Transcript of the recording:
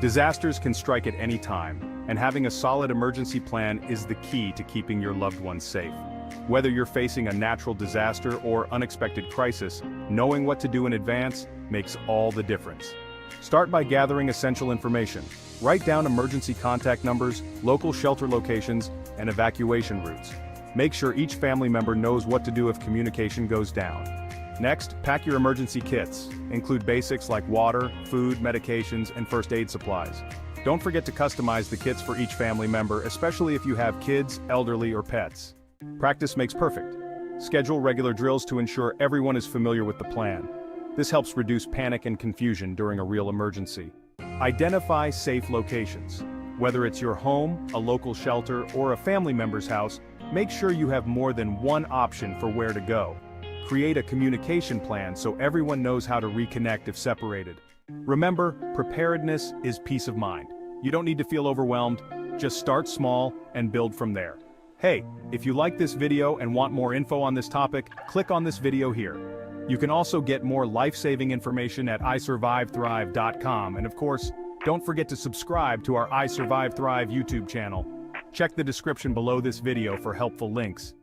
Disasters can strike at any time, and having a solid emergency plan is the key to keeping your loved ones safe. Whether you're facing a natural disaster or unexpected crisis, knowing what to do in advance makes all the difference. Start by gathering essential information. Write down emergency contact numbers, local shelter locations, and evacuation routes. Make sure each family member knows what to do if communication goes down. Next, pack your emergency kits. Include basics like water, food, medications, and first aid supplies. Don't forget to customize the kits for each family member, especially if you have kids, elderly, or pets. Practice makes perfect. Schedule regular drills to ensure everyone is familiar with the plan. This helps reduce panic and confusion during a real emergency. Identify safe locations. Whether it's your home, a local shelter, or a family member's house, make sure you have more than one option for where to go. Create a communication plan so everyone knows how to reconnect if separated. Remember, preparedness is peace of mind. You don't need to feel overwhelmed, just start small and build from there. Hey, if you like this video and want more info on this topic, click on this video here. You can also get more life-saving information at isurvivethrive.com, and of course, don't forget to subscribe to our I Survive Thrive YouTube channel. Check the description below this video for helpful links.